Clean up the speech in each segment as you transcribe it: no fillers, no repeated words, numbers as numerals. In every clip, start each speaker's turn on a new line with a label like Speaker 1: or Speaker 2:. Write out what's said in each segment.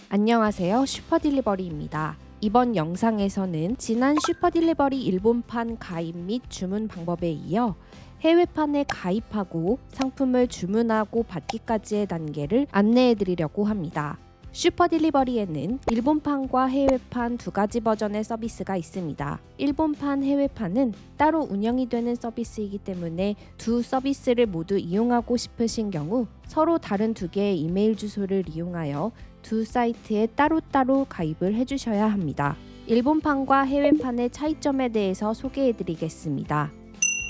Speaker 1: 안녕하세요. 슈퍼딜리버리입니다. 이번 영상에서는 지난 슈퍼딜리버리 일본판 가입 및 주문 방법에 이어 해외판에 가입하고 상품을 주문하고 받기까지의 단계를 안내해 드리려고 합니다. 슈퍼딜리버리에는 일본판과 해외판 두 가지 버전의 서비스가 있습니다. 일본판, 해외판은 따로 운영이 되는 서비스이기 때문에 두 서비스를 모두 이용하고 싶으신 경우 서로 다른 두 개의 이메일 주소를 이용하여 두 사이트에 따로따로 가입을 해주셔야 합니다. 일본판과 해외판의 차이점에 대해서 소개해 드리겠습니다.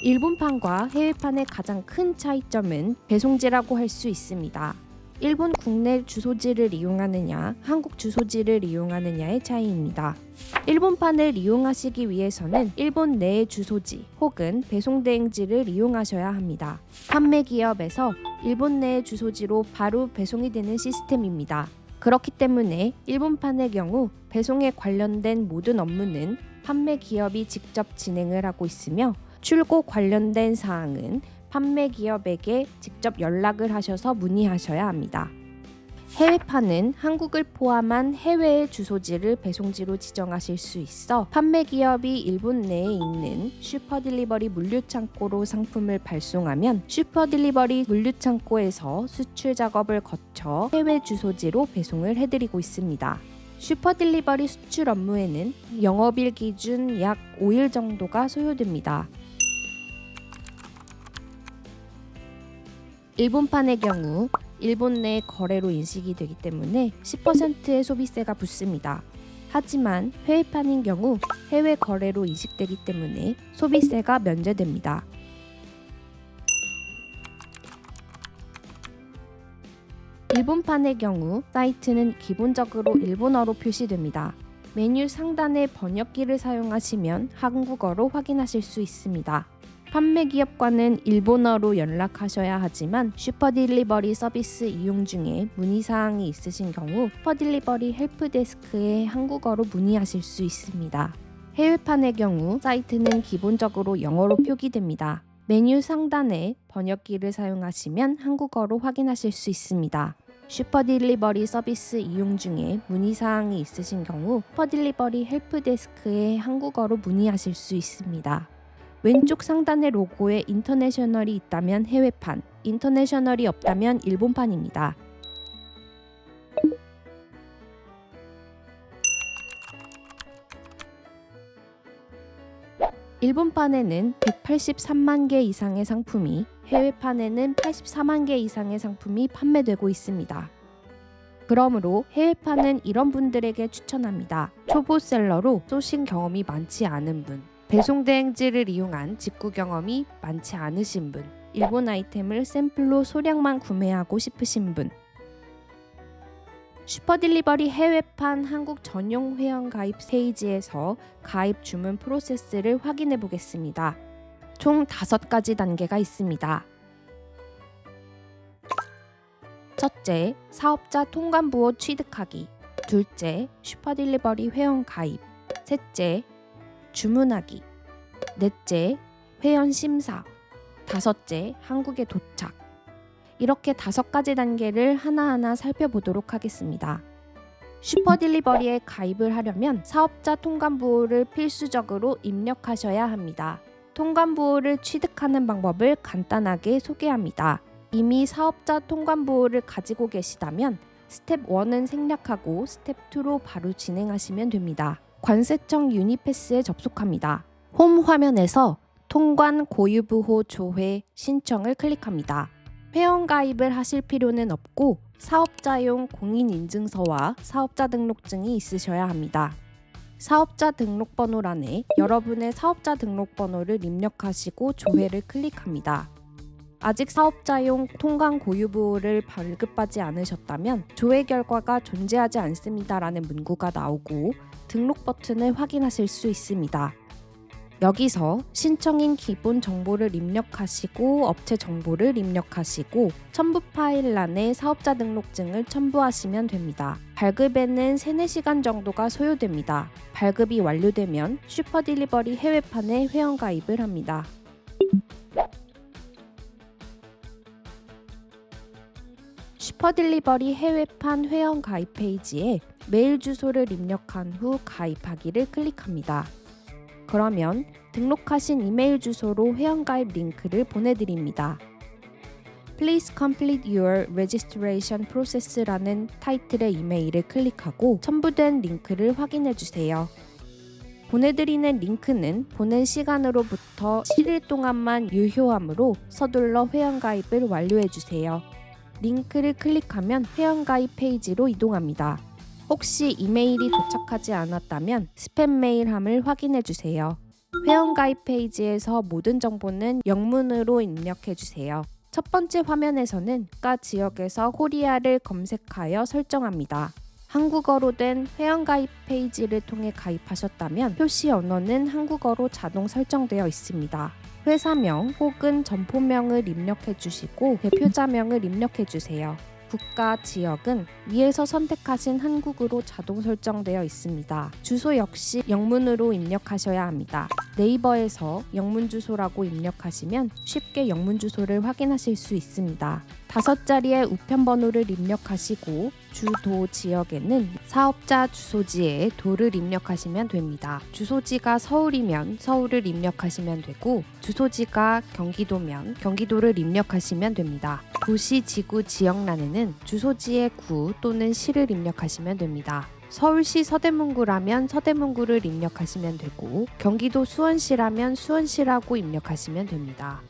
Speaker 1: 일본판과 해외판의 가장 큰 차이점은 배송지라고 할 수 있습니다. 일본 국내 주소지를 이용하느냐, 한국 주소지를 이용하느냐의 차이입니다. 일본판을 이용하시기 위해서는 일본 내의 주소지 혹은 배송대행지를 이용하셔야 합니다. 판매 기업에서 일본 내의 주소지로 바로 배송이 되는 시스템입니다. 그렇기 때문에 일본판의 경우 배송에 관련된 모든 업무는 판매 기업이 직접 진행을 하고 있으며 출고 관련된 사항은 판매 기업에게 직접 연락을 하셔서 문의하셔야 합니다. 해외판은 한국을 포함한 해외의 주소지를 배송지로 지정하실 수 있어 판매 기업이 일본 내에 있는 슈퍼딜리버리 물류창고로 상품을 발송하면 슈퍼딜리버리 물류창고에서 수출 작업을 거쳐 해외 주소지로 배송을 해드리고 있습니다. 슈퍼딜리버리 수출 업무에는 영업일 기준 약 5일 정도가 소요됩니다. 일본판의 경우 일본 내 거래로 인식이 되기 때문에 10%의 소비세가 붙습니다. 하지만 해외판인 경우 해외 거래로 인식되기 때문에 소비세가 면제됩니다. 일본판의 경우 사이트는 기본적으로 일본어로 표시됩니다. 메뉴 상단의 번역기를 사용하시면 한국어로 확인하실 수 있습니다. 판매 기업과는 일본어로 연락하셔야 하지만 슈퍼딜리버리 서비스 이용 중에 문의사항이 있으신 경우 슈퍼딜리버리 헬프데스크에 한국어로 문의하실 수 있습니다. 해외판의 경우 사이트는 기본적으로 영어로 표기됩니다. 메뉴 상단에 번역기를 사용하시면 한국어로 확인하실 수 있습니다. 슈퍼딜리버리 서비스 이용 중에 문의사항이 있으신 경우 슈퍼딜리버리 헬프데스크에 한국어로 문의하실 수 있습니다. 왼쪽 상단의 로고에 인터내셔널이 있다면 해외판, 인터내셔널이 없다면 일본판입니다. 일본판에는 183만 개 이상의 상품이, 해외판에는 84만 개 이상의 상품이 판매되고 있습니다. 그러므로 해외판은 이런 분들에게 추천합니다. 초보셀러로 소싱 경험이 많지 않은 분, 배송대행지를 이용한 직구 경험이 많지 않으신 분, 일본 아이템을 샘플로 소량만 구매하고 싶으신 분, 슈퍼딜리버리 해외판 한국 전용 회원 가입 페이지에서 가입 주문 프로세스를 확인해 보겠습니다. 총 5가지 단계가 있습니다. 첫째, 사업자 통관부호 취득하기. 둘째, 슈퍼딜리버리 회원 가입. 셋째, 주문하기. 넷째, 회원 심사. 다섯째, 한국에 도착. 이렇게 5가지 단계를 하나하나 살펴보도록 하겠습니다. 슈퍼딜리버리에 가입을 하려면 사업자 통관부호를 필수적으로 입력하셔야 합니다. 통관부호를 취득하는 방법을 간단하게 소개합니다. 이미 사업자 통관부호를 가지고 계시다면 스텝 1은 생략하고 스텝 2로 바로 진행하시면 됩니다. 관세청 유니패스에 접속합니다. 홈 화면에서 통관 고유부호 조회 신청을 클릭합니다. 회원 가입을 하실 필요는 없고 사업자용 공인인증서와 사업자 등록증이 있으셔야 합니다. 사업자 등록번호란에 여러분의 사업자 등록번호를 입력하시고 조회를 클릭합니다. 아직 사업자용 통관 고유부호를 발급하지 않으셨다면 조회 결과가 존재하지 않습니다라는 문구가 나오고 등록 버튼을 확인하실 수 있습니다. 여기서 신청인 기본 정보를 입력하시고 업체 정보를 입력하시고 첨부 파일란에 사업자 등록증을 첨부하시면 됩니다. 발급에는 3-4시간 정도가 소요됩니다. 발급이 완료되면 슈퍼딜리버리 해외판에 회원 가입을 합니다. 슈퍼딜리버리 해외판 회원 가입 페이지에 메일 주소를 입력한 후 가입하기를 클릭합니다. 그러면 등록하신 이메일 주소로 회원가입 링크를 보내드립니다. Please complete your registration process라는 타이틀의 이메일을 클릭하고 첨부된 링크를 확인해주세요. 보내드리는 링크는 보낸 시간으로부터 7일 동안만 유효하므로 서둘러 회원가입을 완료해주세요. 링크를 클릭하면 회원가입 페이지로 이동합니다. 혹시 이메일이 도착하지 않았다면 스팸 메일함을 확인해주세요. 회원가입 페이지에서 모든 정보는 영문으로 입력해주세요. 첫 번째 화면에서는 국가 지역에서 코리아를 검색하여 설정합니다. 한국어로 된 회원가입 페이지를 통해 가입하셨다면 표시 언어는 한국어로 자동 설정되어 있습니다. 회사명 혹은 점포명을 입력해 주시고 대표자명을 입력해 주세요. 국가, 지역은 위에서 선택하신 한국어로 자동 설정되어 있습니다. 주소 역시 영문으로 입력하셔야 합니다. 네이버에서 영문 주소라고 입력하시면 쉽게 영문 주소를 확인하실 수 있습니다. 5자리의 우편번호를 입력하시고 주도 지역에는 사업자 주소지에 도를 입력하시면 됩니다. 주소지가 서울이면 서울을 입력하시면 되고 주소지가 경기도면 경기도를 입력하시면 됩니다. 도시, 지구, 지역란에는 주소지의 구 또는 시를 입력하시면 됩니다. 서울시 서대문구라면 서대문구를 입력하시면 되고 경기도 수원시라면 수원시라고 입력하시면 됩니다.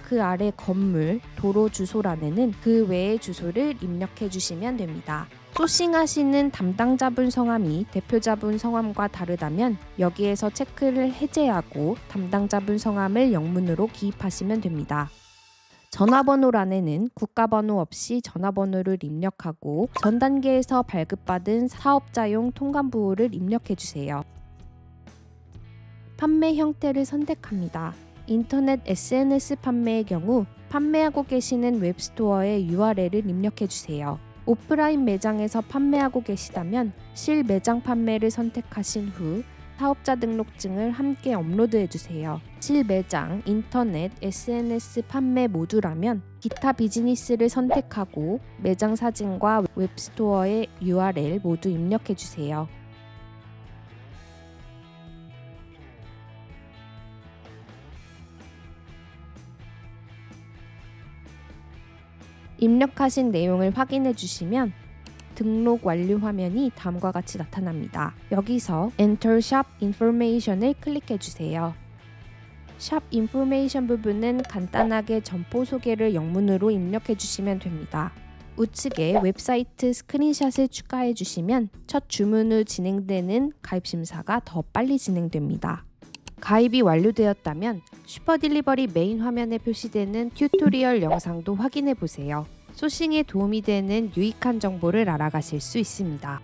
Speaker 1: 그 아래 건물, 도로 주소란에는 그 외의 주소를 입력해 주시면 됩니다. 소싱하시는 담당자분 성함이 대표자분 성함과 다르다면 여기에서 체크를 해제하고 담당자분 성함을 영문으로 기입하시면 됩니다. 전화번호란에는 국가번호 없이 전화번호를 입력하고 전 단계에서 발급받은 사업자용 통관부호를 입력해 주세요. 판매 형태를 선택합니다. 인터넷 SNS 판매의 경우 판매하고 계시는 웹스토어의 URL을 입력해 주세요. 오프라인 매장에서 판매하고 계시다면 실매장 판매를 선택하신 후 사업자 등록증을 함께 업로드해 주세요. 실매장, 인터넷, SNS 판매 모두라면 기타 비즈니스를 선택하고 매장 사진과 웹스토어의 URL 모두 입력해 주세요. 입력하신 내용을 확인해 주시면 등록 완료 화면이 다음과 같이 나타납니다. 여기서 Enter Shop Information을 클릭해 주세요. Shop Information 부분은 간단하게 점포 소개를 영문으로 입력해 주시면 됩니다. 우측에 웹사이트 스크린샷을 추가해 주시면 첫 주문 후 진행되는 가입 심사가 더 빨리 진행됩니다. 가입이 완료되었다면 슈퍼딜리버리 메인 화면에 표시되는 튜토리얼 영상도 확인해 보세요. 소싱에 도움이 되는 유익한 정보를 알아가실 수 있습니다.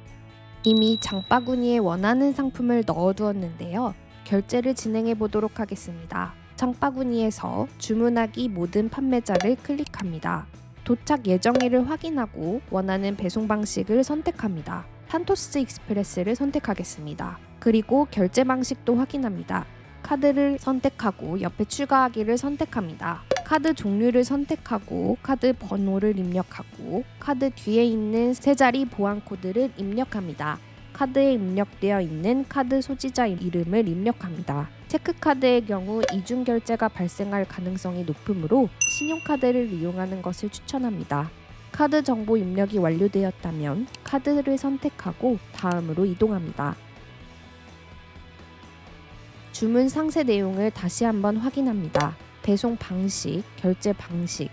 Speaker 1: 이미 장바구니에 원하는 상품을 넣어두었는데요. 결제를 진행해 보도록 하겠습니다. 장바구니에서 주문하기 모든 판매자를 클릭합니다. 도착 예정일을 확인하고 원하는 배송 방식을 선택합니다. 산토스 익스프레스를 선택하겠습니다. 그리고 결제 방식도 확인합니다. 카드를 선택하고 옆에 추가하기를 선택합니다. 카드 종류를 선택하고 카드 번호를 입력하고 카드 뒤에 있는 세 자리 보안 코드를 입력합니다. 카드에 입력되어 있는 카드 소지자 이름을 입력합니다. 체크카드의 경우 이중 결제가 발생할 가능성이 높으므로 신용카드를 이용하는 것을 추천합니다. 카드 정보 입력이 완료되었다면 카드를 선택하고 다음으로 이동합니다. 주문 상세 내용을 다시 한번 확인합니다. 배송 방식, 결제 방식,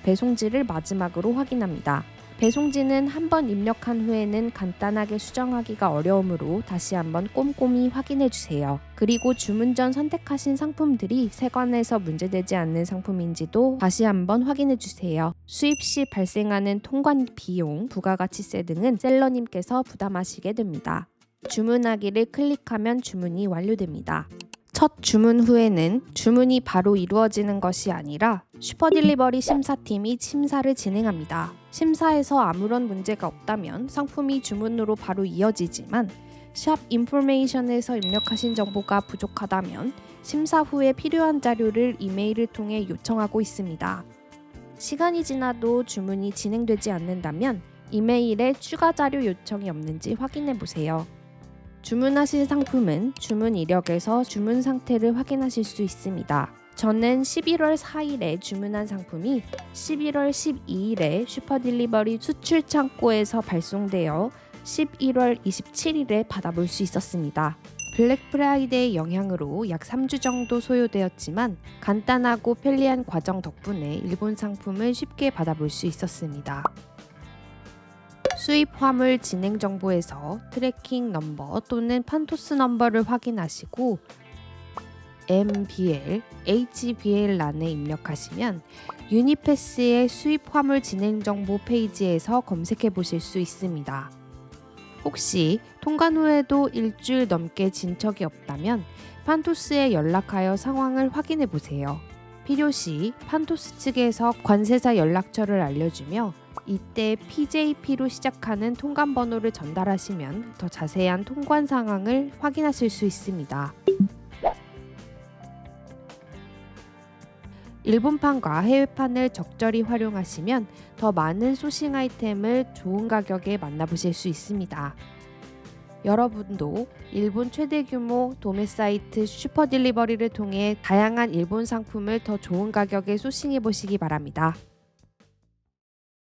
Speaker 1: 배송지를 마지막으로 확인합니다. 배송지는 한번 입력한 후에는 간단하게 수정하기가 어려우므로 다시 한번 꼼꼼히 확인해 주세요. 그리고 주문 전 선택하신 상품들이 세관에서 문제되지 않는 상품인지도 다시 한번 확인해 주세요. 수입 시 발생하는 통관 비용, 부가가치세 등은 셀러님께서 부담하시게 됩니다. 주문하기를 클릭하면 주문이 완료됩니다. 첫 주문 후에는 주문이 바로 이루어지는 것이 아니라 슈퍼딜리버리 심사팀이 심사를 진행합니다. 심사에서 아무런 문제가 없다면 상품이 주문으로 바로 이어지지만 샵 인포메이션에서 입력하신 정보가 부족하다면 심사 후에 필요한 자료를 이메일을 통해 요청하고 있습니다. 시간이 지나도 주문이 진행되지 않는다면 이메일에 추가 자료 요청이 없는지 확인해 보세요. 주문하실 상품은 주문 이력에서 주문 상태를 확인하실 수 있습니다. 저는 11월 4일에 주문한 상품이 11월 12일에 슈퍼딜리버리 수출 창고에서 발송되어 11월 27일에 받아볼 수 있었습니다. 블랙 프라이데이 영향으로 약 3주 정도 소요되었지만 간단하고 편리한 과정 덕분에 일본 상품을 쉽게 받아볼 수 있었습니다. 수입 화물 진행 정보에서 트래킹 넘버 또는 판토스 넘버를 확인하시고 MBL, HBL란에 입력하시면 유니패스의 수입 화물 진행 정보 페이지에서 검색해 보실 수 있습니다. 혹시 통관 후에도 일주일 넘게 진척이 없다면 판토스에 연락하여 상황을 확인해 보세요. 필요시 판토스 측에서 관세사 연락처를 알려주며 이때 PJP로 시작하는 통관 번호를 전달하시면 더 자세한 통관 상황을 확인하실 수 있습니다. 일본판과 해외판을 적절히 활용하시면 더 많은 소싱 아이템을 좋은 가격에 만나보실 수 있습니다. 여러분도 일본 최대 규모 도매 사이트 슈퍼딜리버리를 통해 다양한 일본 상품을 더 좋은 가격에 소싱해 보시기 바랍니다.